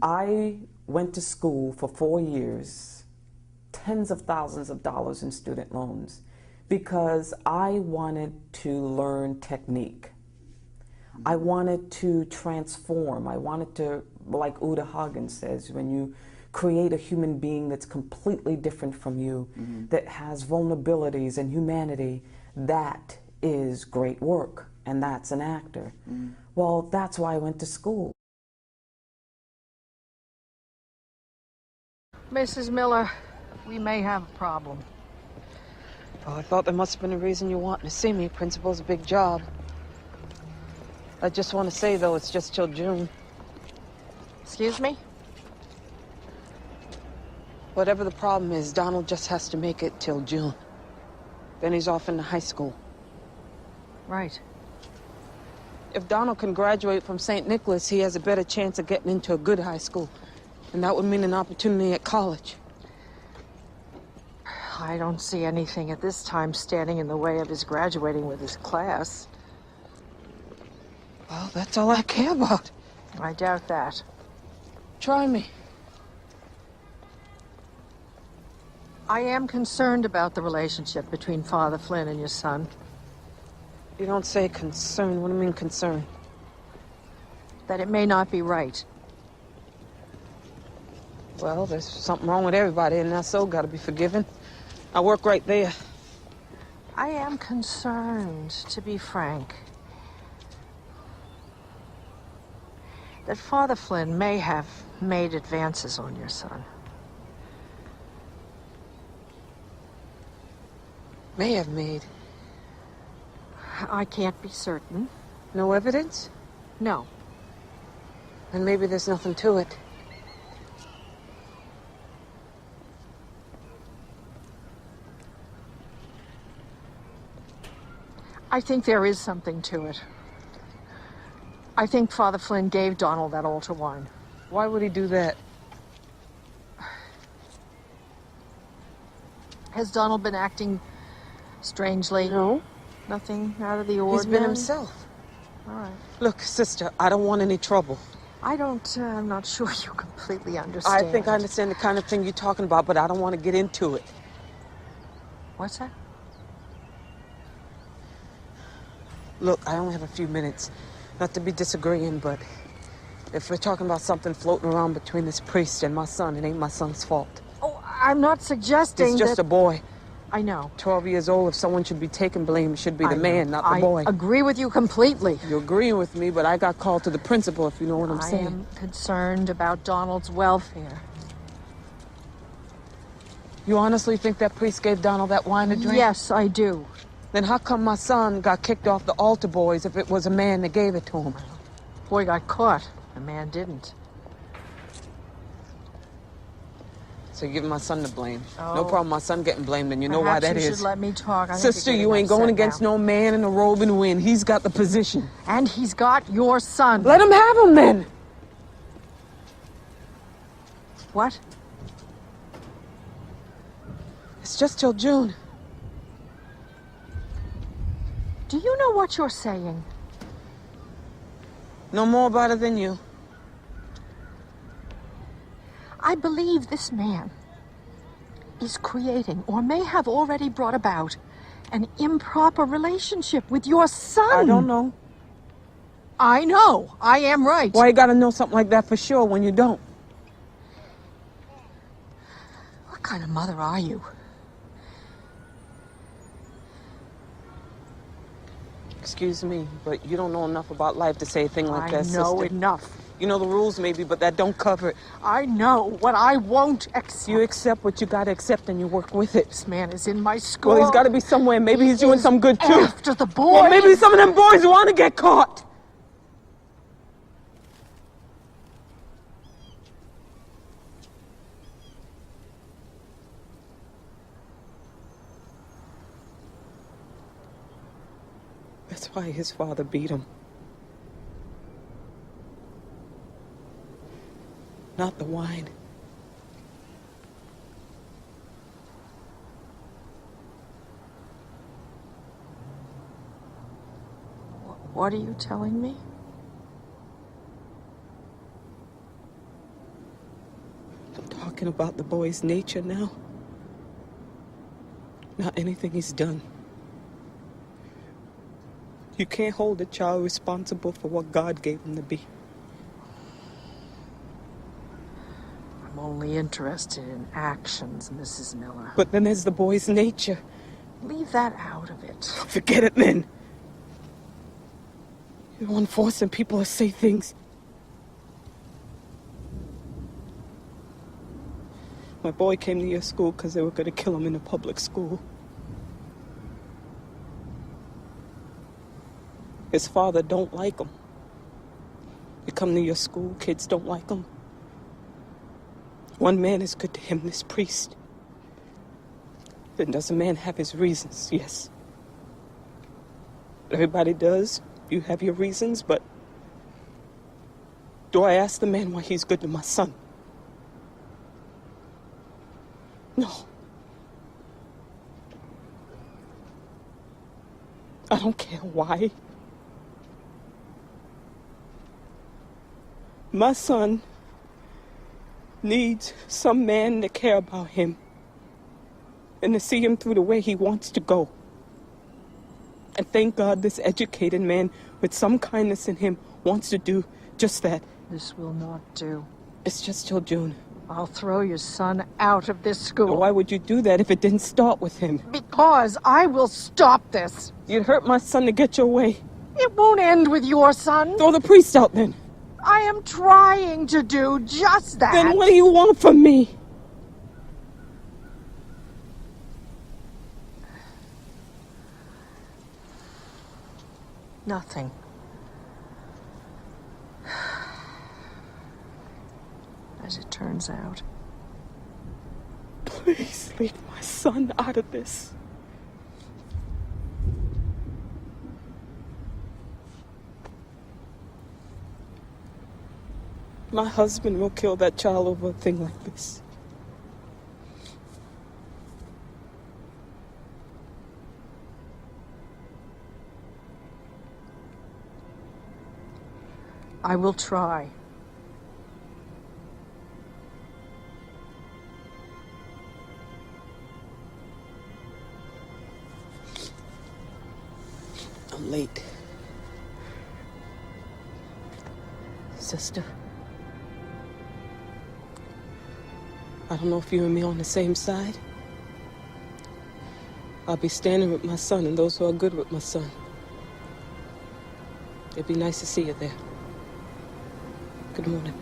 I went to school for 4 years, tens of thousands of dollars in student loans, because I wanted to learn technique. I wanted to transform. I wanted to, like Uta Hagen says, when you create a human being that's completely different from you, that has vulnerabilities and humanity, that is great work, and that's an actor. Well, that's why I went to school. Mrs. Miller, we may have a problem. Oh, I thought there must have been a reason you wanted to see me. Principal's a big job. I just want to say, though, it's just till June. Excuse me? Whatever the problem is, Donald just has to make it till June. Then he's off into high school. Right. If Donald can graduate from St. Nicholas, he has a better chance of getting into a good high school. And that would mean an opportunity at college. I don't see anything at this time standing in the way of his graduating with his class. Well, that's all I care about. I doubt that. Try me. I am concerned about the relationship between Father Flynn and your son. You don't say concern. What do you mean concern? That it may not be right. Well, there's something wrong with everybody, and that soul got to be forgiven. I work right there. I am concerned, to be frank, that Father Flynn may have made advances on your son. May have made. I can't be certain. No evidence? No. Then maybe there's nothing to it. I think there is something to it. I think Father Flynn gave Donald that altar wine. Why would he do that? Has Donald been acting strangely? No. Nothing out of the ordinary? He's been himself. All right. Look, sister, I don't want any trouble. I'm not sure you completely understand. I think I understand the kind of thing you're talking about, but I don't want to get into it. What's that? Look, I only have a few minutes. Not to be disagreeing, but if we're talking about something floating around between this priest and my son, it ain't my son's fault. Oh, I'm not suggesting He's just that... a boy. I know. 12 years old. If someone should be taking blame, it should be the man, not the boy. I agree with you completely. You're agreeing with me, but I got called to the principal, if you know what I'm saying. I am concerned about Donald's welfare. You honestly think that priest gave Donald that wine to drink? Yes, I do. Then how come my son got kicked off the altar boys if it was a man that gave it to him? Boy got caught. The man didn't. So you're giving my son the blame. Oh. No problem, my son getting blamed, and you know why that Perhaps you is. should let me talk. Sister, you ain't going against no man in a robe and win. He's got the position. And he's got your son. Let him have him, then. What? It's just till June. Do you know what you're saying? No more about it than you. I believe this man is creating, or may have already brought about, an improper relationship with your son. I don't know. I know. I am right. Why you gotta know something like that for sure when you don't? What kind of mother are you? Excuse me, but you don't know enough about life to say a thing like that, sister. I know enough. You know the rules maybe, but that don't cover it. I know what I won't accept. You accept what you gotta accept and you work with it. This man is in my school. Well, he's gotta be somewhere. Maybe he's doing some good too. After the boys. Well, maybe some of them boys want to get caught. That's why his father beat him. Not the wine. What are you telling me? thinking about the boy's nature now, not anything he's done. You can't hold a child responsible for what God gave him to be. I'm only interested in actions, Mrs. Miller. But then there's the boy's nature. Leave that out of it. Forget it, then. You're the one forcing people to say things. My boy came to your school because they were going to kill him in a public school. His father don't like him. You come to your school, kids don't like him. One man is good to him, this priest. Then does a man have his reasons? Yes. Everybody does. You have your reasons, but do I ask the man why he's good to my son? No. I don't care why. My son needs some man to care about him and to see him through the way he wants to go. And thank God this educated man with some kindness in him wants to do just that. This will not do. It's just till June. I'll throw your son out of this school. Why would you do that if it didn't start with him? Because I will stop this. You'd hurt my son to get your way. It won't end with your son. Throw the priest out then. I am trying to do just that. Then what do you want from me? Nothing. As it turns out. Please leave my son out of this. My husband will kill that child over a thing like this. I will try. I'm late. Sister. I don't know if you and me on the same side. I'll be standing with my son and those who are good with my son. It'd be nice to see you there. Good morning.